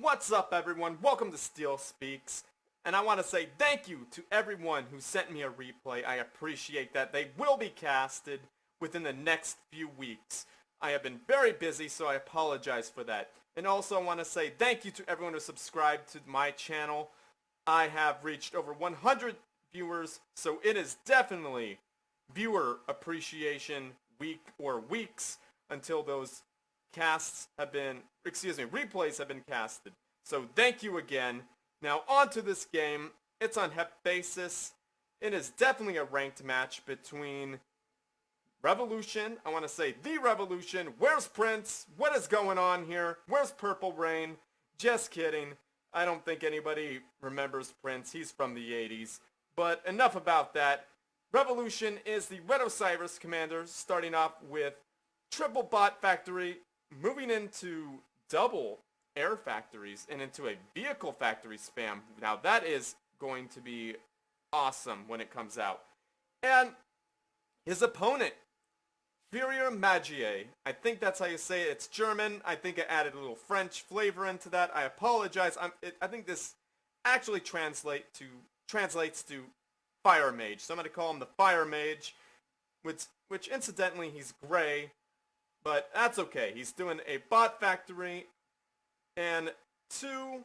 What's up, everyone? Welcome to StealSpeaks, and I want to say thank you to everyone who sent me a replay. I appreciate that. They will be casted within the next few weeks. I have been very busy, so I apologize for that. And also, I want to say thank you to everyone who subscribed to my channel. I have reached over 100 viewers, so it is definitely viewer appreciation week or weeks until those replays have been casted. So thank you again. Now on to this game. It's on Hephaestus. It is definitely a ranked match between Revolution. I want to say the Revolution. Where's Prince? What is going on here? Where's Purple Rain? Just kidding. I don't think anybody remembers Prince. He's from the 80s. But enough about that. Revolution is the Red Osiris commander, starting off with triple bot factory, moving into double air factories and into a vehicle factory spam. Now that is going to be awesome when it comes out. And his opponent, Feuermagier, I think that's how you say it. It's German. I think I added a little French flavor into that. I apologize. I think this actually translates to Fire Mage. So I'm going to call him the Fire Mage, which incidentally he's gray. But that's okay. He's doing a bot factory and 2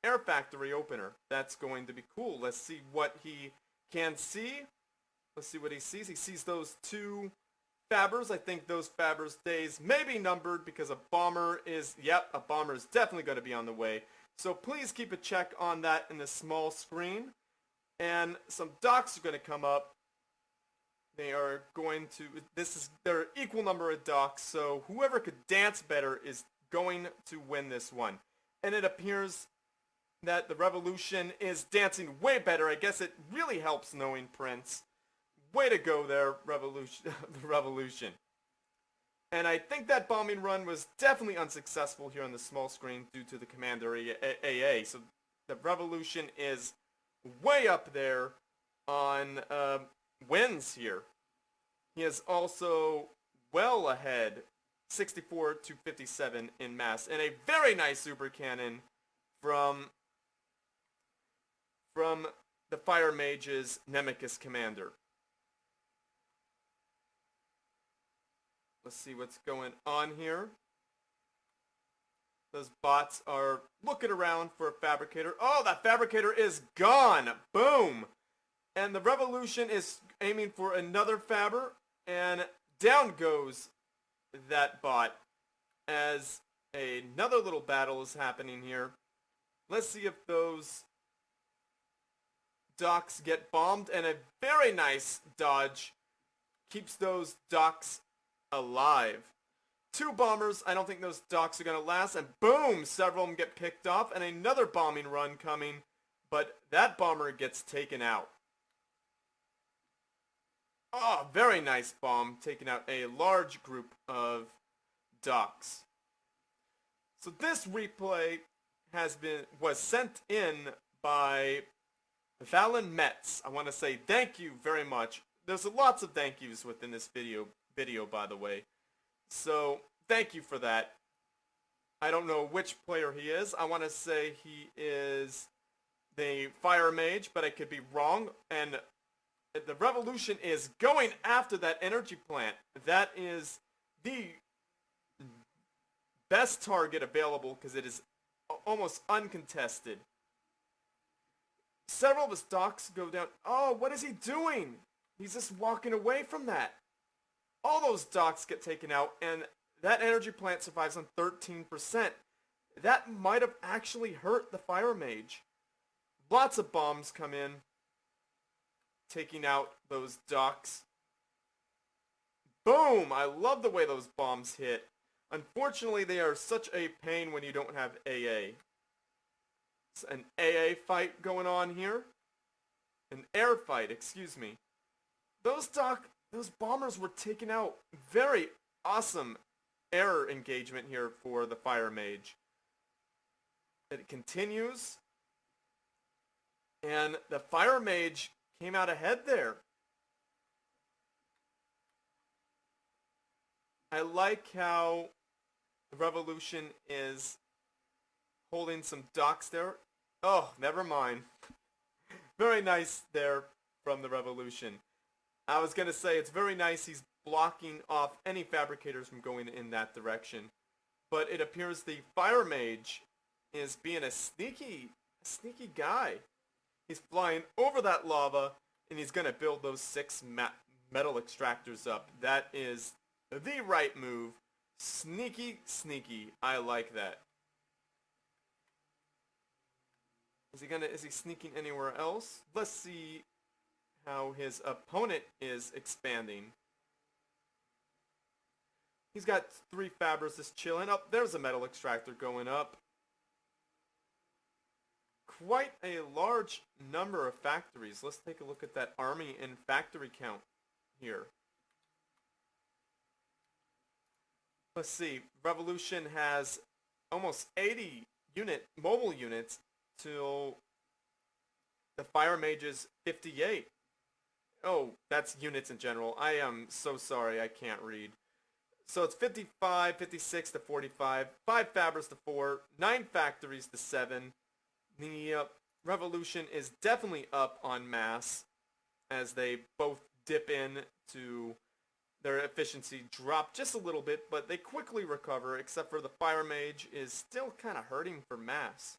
air factory opener. That's going to be cool. Let's see what he can see. Let's see what he sees. He sees those 2 Fabbers. I think those Fabbers' days may be numbered because a bomber is definitely going to be on the way. So please keep a check on that in the small screen. And some docks are going to come up. They are going to, there are equal number of docks, so whoever could dance better is going to win this one. And it appears that the Revolution is dancing way better. I guess it really helps knowing Prince. Way to go there, the Revolution. And I think that bombing run was definitely unsuccessful here on the small screen due to the commander AA. So the Revolution is way up there on wins here. He is also well ahead, 64 to 57 in mass, and a very nice super cannon from the Fire Mage's Nemicus commander. Let's see what's going on here. Those bots are looking around for a fabricator. Oh, that fabricator is gone! Boom! And the Revolution is aiming for another Fabber, and down goes that bot as another little battle is happening here. Let's see if those docks get bombed, and a very nice dodge keeps those docks alive. 2 bombers, I don't think those docks are going to last, and boom, several of them get picked off, and another bombing run coming, but that bomber gets taken out. Oh, very nice bomb, taking out a large group of docks. So this replay was sent in by Valen Metz. I want to say thank you very much. There's lots of thank yous within this video by the way. So thank you for that. I don't know which player he is. I want to say he is the Fire Mage, but I could be wrong. And the Revolution is going after that energy plant. That is the best target available because it is almost uncontested. Several of his docks go down. Oh, what is he doing? He's just walking away from that. All those docks get taken out, and that energy plant survives on 13%. That might have actually hurt the Fire Mage. Lots of bombs come in, taking out those docks. Boom! I love the way those bombs hit. Unfortunately, they are such a pain when you don't have AA. It's an AA fight going on here. An air fight, excuse me. Those bombers were taking out. Very awesome air engagement here for the Fire Mage. It continues. And the Fire Mage came out ahead there. I like how the Revolution is holding some docks there. Oh, never mind. Very nice there from the Revolution. I was going to say, it's very nice he's blocking off any fabricators from going in that direction. But it appears the Fire Mage is being a sneaky guy. He's flying over that lava, and he's going to build those 6 metal extractors up. That is the right move. Sneaky. I like that. Is he sneaking anywhere else? Let's see how his opponent is expanding. He's got 3 fabbers just chilling. Oh, there's a metal extractor going up. Quite a large number of factories. Let's take a look at that army and factory count here. Let's see. Revolution has almost 80 mobile units till the Fire Mage's 58. Oh, that's units in general. I am so sorry, I can't read. So it's 55, 56 to 45, 5 fabbers to 4, 9 factories to 7. The Revolution is definitely up on mass as they both dip in to their efficiency drop just a little bit, but they quickly recover, except for the Fire Mage is still kind of hurting for mass.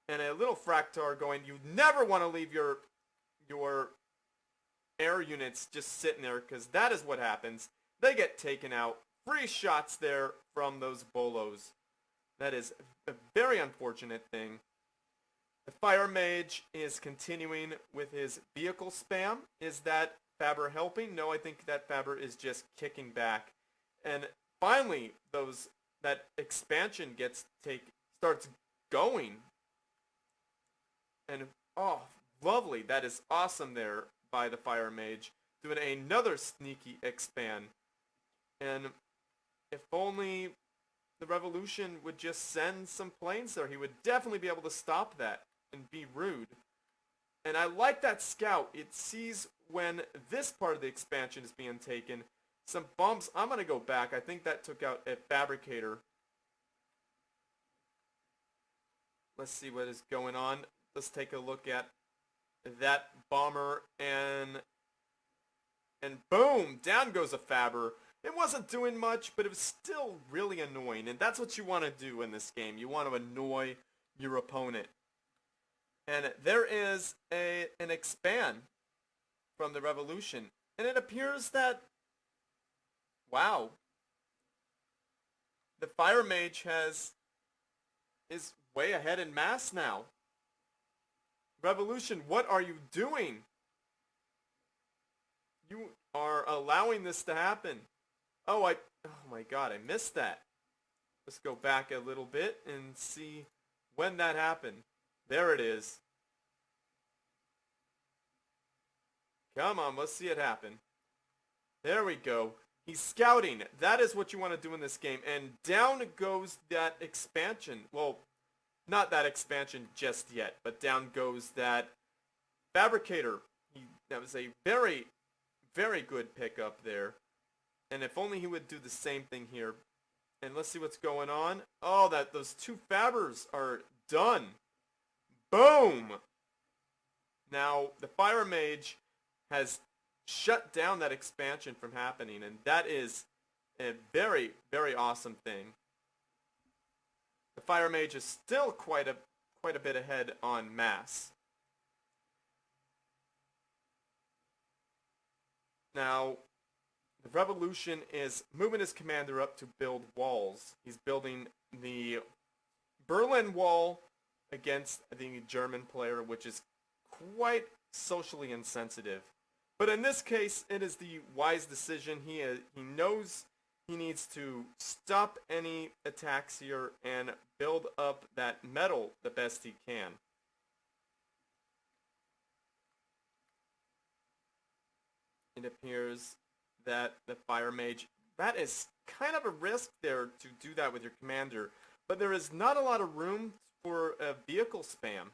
And a little Fractar going, you never want to leave your air units just sitting there, because that is what happens. They get taken out. Free shots there from those bolos. That is a very unfortunate thing. The Fire Mage is continuing with his vehicle spam. Is that Fabber helping? No, I think that Fabber is just kicking back. And finally, that expansion starts going. And oh, lovely. That is awesome there by the Fire Mage. Doing another sneaky expand. And if only the Revolution would just send some planes there, he would definitely be able to stop that and be rude. And I like that scout. It sees when this part of the expansion is being taken. Some bumps. I'm going to go back. I think that took out a fabricator. Let's see what is going on. Let's take a look at that bomber, and boom, down goes a fabber. It wasn't doing much, but it was still really annoying, and that's what you want to do in this game. You want to annoy your opponent. And there is an expand from the Revolution, and it appears that, wow, the Fire Mage is way ahead in mass now. Revolution, what are you doing? You are allowing this to happen. Oh my god, I missed that. Let's go back a little bit and see when that happened. There it is. Come on, let's see it happen. There we go. He's scouting. That is what you want to do in this game. And down goes that expansion. Well, not that expansion just yet, but down goes that fabricator. That was a very, very good pickup there. And if only he would do the same thing here. And let's see what's going on. Oh, those 2 fabbers are done. Boom! Now, the Fire Mage has shut down that expansion from happening, and that is a very, very awesome thing. The Fire Mage is still quite a bit ahead on mass. Now, the Revolution is moving his commander up to build walls. He's building the Berlin Wall against the German player, which is quite socially insensitive. But in this case, it is the wise decision. He knows he needs to stop any attacks here and build up that metal the best he can. It appears that the Fire Mage, that is kind of a risk there to do that with your commander, but there is not a lot of room for a vehicle spam.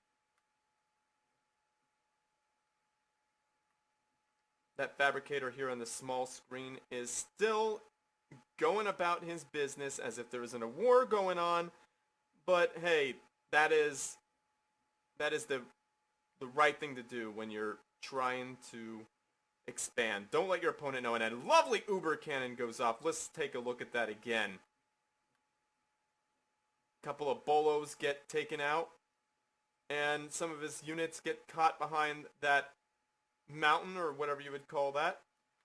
That fabricator here on the small screen is still going about his business as if there isn't a war going on, But hey, that is the right thing to do when you're trying to expand. Don't let your opponent know. And a lovely Uber cannon goes off. Let's take a look at that again. A couple of bolos get taken out, and some of his units get caught behind that mountain, or whatever you would call that.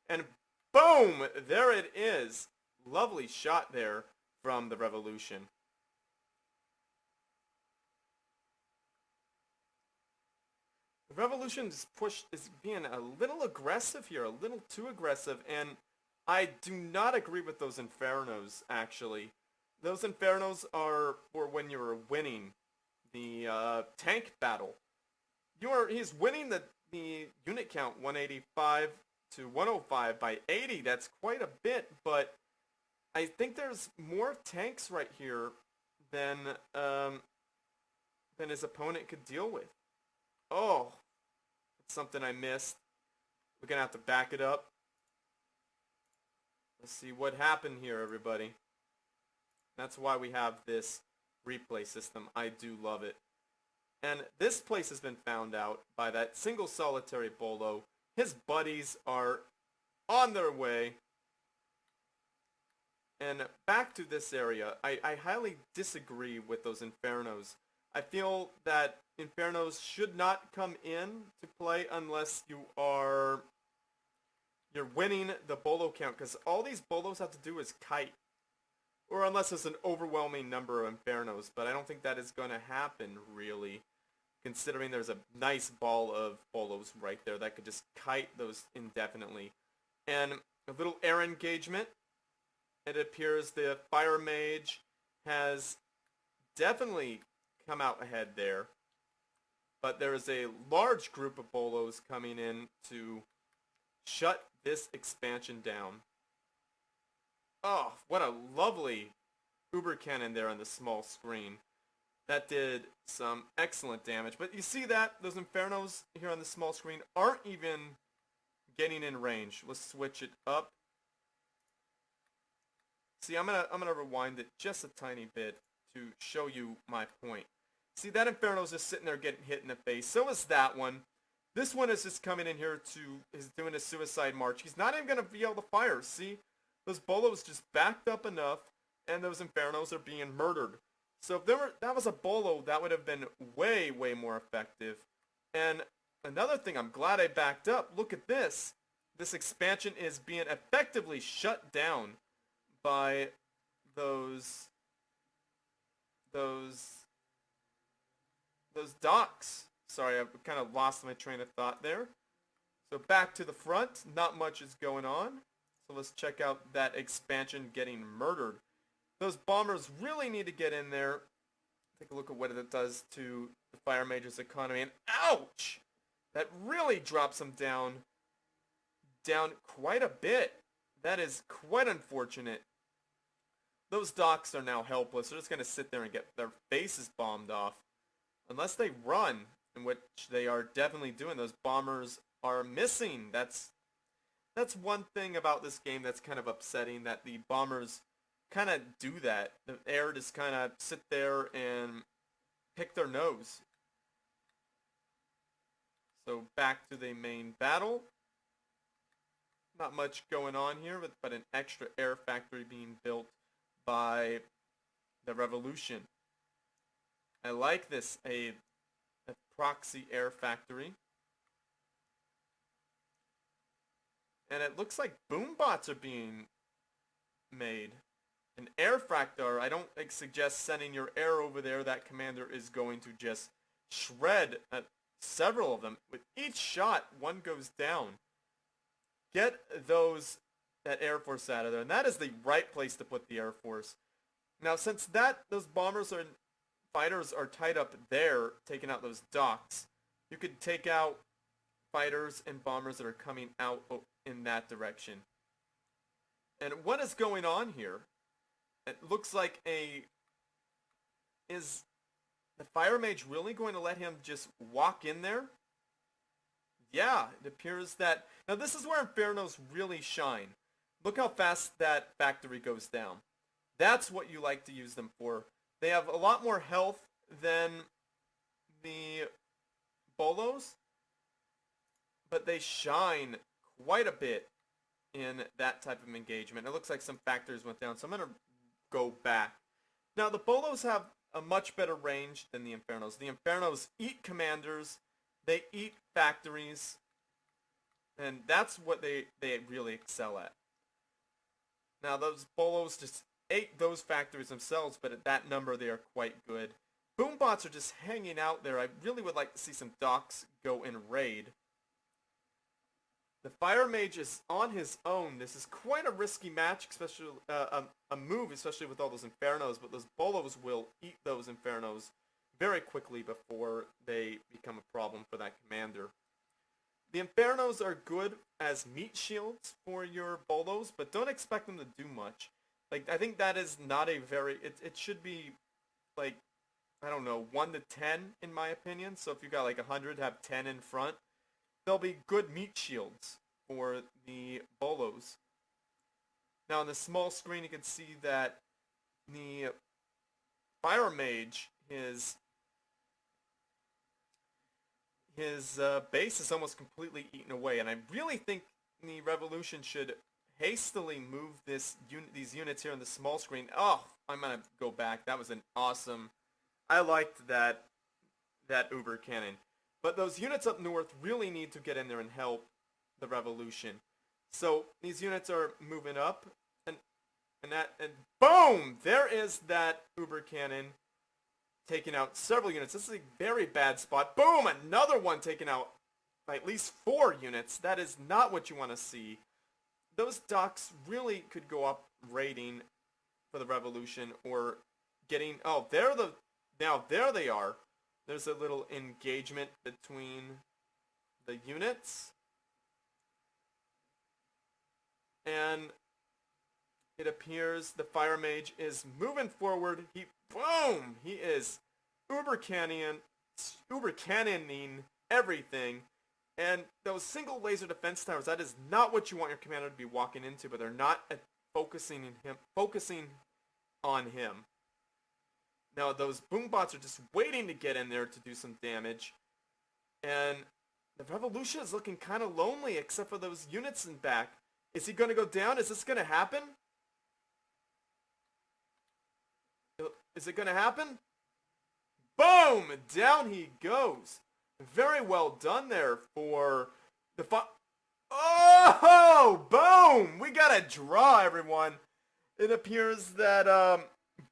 And boom! There it is. Lovely shot there from the Revolution. The Revolution is being a little aggressive here, a little too aggressive, and I do not agree with those Infernos, actually. Those Infernos are for when you're winning the tank battle. He's winning the unit count 185 to 105 by 80. That's quite a bit, but I think there's more tanks right here than his opponent could deal with. Oh, that's something I missed. We're gonna have to back it up. Let's see what happened here, everybody. That's why we have this replay system. I do love it. And this place has been found out by that single solitary bolo. His buddies are on their way. And back to this area, I highly disagree with those Infernos. I feel that Infernos should not come in to play unless you're winning the bolo count, because all these bolos have to do is kite. Or unless there's an overwhelming number of Infernos, but I don't think that is going to happen, really, considering there's a nice ball of bolos right there that could just kite those indefinitely. And a little air engagement. It appears the Fire Mage has definitely come out ahead there, but there is a large group of bolos coming in to shut this expansion down. Oh, what a lovely Uber cannon there on the small screen. That did some excellent damage. But you see that? Those Infernos here on the small screen aren't even getting in range. Let's switch it up. See, I'm gonna rewind it just a tiny bit to show you my point. See, that Inferno's just sitting there getting hit in the face. So is that one. This one is just coming in here is doing a suicide march. He's not even gonna be able to fire. See? Those bolos just backed up enough, and those Infernos are being murdered. So if that was a bolo, that would have been way, way more effective. And another thing, I'm glad I backed up. Look at this. This expansion is being effectively shut down by those docks. Sorry, I've kind of lost my train of thought there. So back to the front, not much is going on. So let's check out that expansion getting murdered. Those bombers really need to get in there. Take a look at what it does to the Fire Mage's economy. And ouch! That really drops them down quite a bit. That is quite unfortunate. Those docks are now helpless. They're just going to sit there and get their faces bombed off. Unless they run, in which they are definitely doing. Those bombers are missing. That's one thing about this game that's kind of upsetting, that the bombers kind of do that. The air just kind of sit there and pick their nose. So back to the main battle. Not much going on here, but an extra air factory being built by the Revolution. I like this, a proxy air factory. And it looks like boom bots are being made. An air fractor, I don't suggest sending your air over there. That commander is going to just shred several of them. With each shot, one goes down. Get that Air Force out of there. And that is the right place to put the Air Force. Now, since those fighters are tied up there, taking out those docks, you could take out fighters and bombers that are coming out in that direction. And what is going on here? It looks like is the Fire Mage really going to let him just walk in there? Yeah, it appears that... Now this is where Infernos really shine. Look how fast that factory goes down. That's what you like to use them for. They have a lot more health than the Bolos, but they shine quite a bit in that type of engagement. It looks like some factors went down, so I'm going to go back. Now, the Bolos have a much better range than the Infernos. The Infernos eat commanders, they eat factories, and that's what they really excel at. Now, those Bolos just ate those factories themselves, but at that number they are quite good. Boombots are just hanging out there. I really would like to see some docks go and raid. The Fire Mage is on his own. This is quite a risky match, especially a move, especially with all those Infernos, but those Bolos will eat those Infernos very quickly before they become a problem for that commander. The Infernos are good as meat shields for your Bolos, but don't expect them to do much. Like, I think that is not a very... It should be, like, I don't know, 1 to 10 in my opinion. So if you got like 100, have 10 in front. They'll be good meat shields for the Bolos. Now on the small screen you can see that the Fire Mage, his base is almost completely eaten away, and I really think the Revolution should hastily move these units here on the small screen. Oh, I'm gonna go back. That was an awesome... I liked that Uber Cannon. But those units up north really need to get in there and help the Revolution. So these units are moving up, and boom! There is that Uber Cannon taking out several units. This is a very bad spot. Boom! Another one taking out at least 4 units. That is not what you want to see. Those docks really could go up raiding for the Revolution or getting... Oh, now there they are. There's a little engagement between the units. And it appears the Fire Mage is moving forward. Boom! He is uber cannoning everything. And those single laser defense towers, that is not what you want your commander to be walking into, but they're not focusing on him. Now those boombots are just waiting to get in there to do some damage. And the Revolution is looking kind of lonely except for those units in back. Is he going to go down? Is this going to happen? Is it going to happen? Boom! Down he goes. Very well done there for the Oh! Boom! We got a draw, everyone. It appears that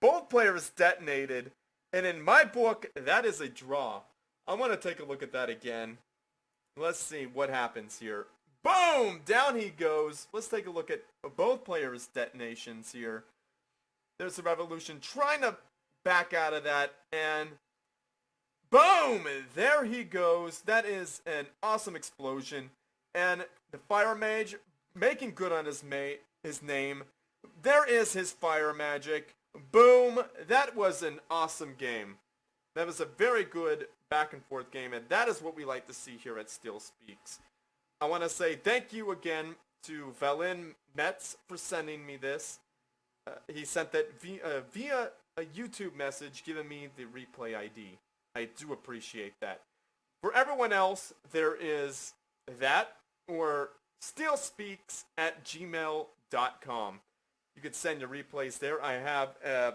both players detonated. And in my book, that is a draw. I'm going to take a look at that again. Let's see what happens here. Boom! Down he goes. Let's take a look at both players' detonations here. There's the Revolution trying to back out of that, and boom! There he goes. That is an awesome explosion. And the Fire Mage making good on his name. There is his fire magic. Boom! That was an awesome game. That was a very good back and forth game, and that is what we like to see here at StealSpeaks. I want to say thank you again to Valin Metz for sending me this. He sent that via a YouTube message giving me the replay ID. I do appreciate that. For everyone else, there is that or StealSpeaks@gmail.com. You could send your replays there. I have a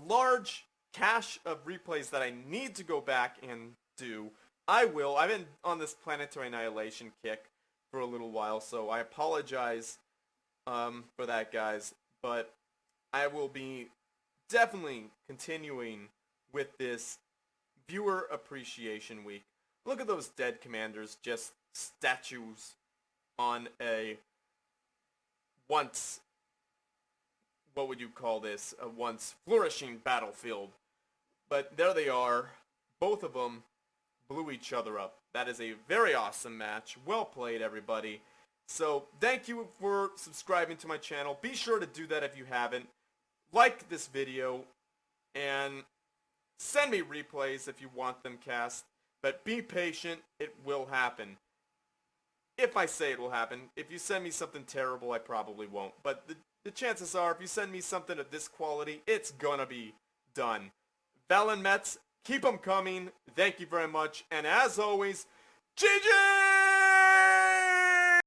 large cache of replays that I need to go back and do. I will. I've been on this Planetary Annihilation kick for a little while, so I apologize for that, guys. But I will be definitely continuing with this Viewer Appreciation Week. Look at those dead commanders, just statues on a once, what would you call this, a once flourishing battlefield. But there they are. Both of them blew each other up. That is a very awesome match. Well played, everybody. So thank you for subscribing to my channel. Be sure to do that if you haven't. Like this video and send me replays if you want them cast. But be patient. It will happen. If I say it will happen. If you send me something terrible, I probably won't. But the chances are, if you send me something of this quality, it's gonna be done. Valen Mets, keep them coming. Thank you very much. And as always, GG!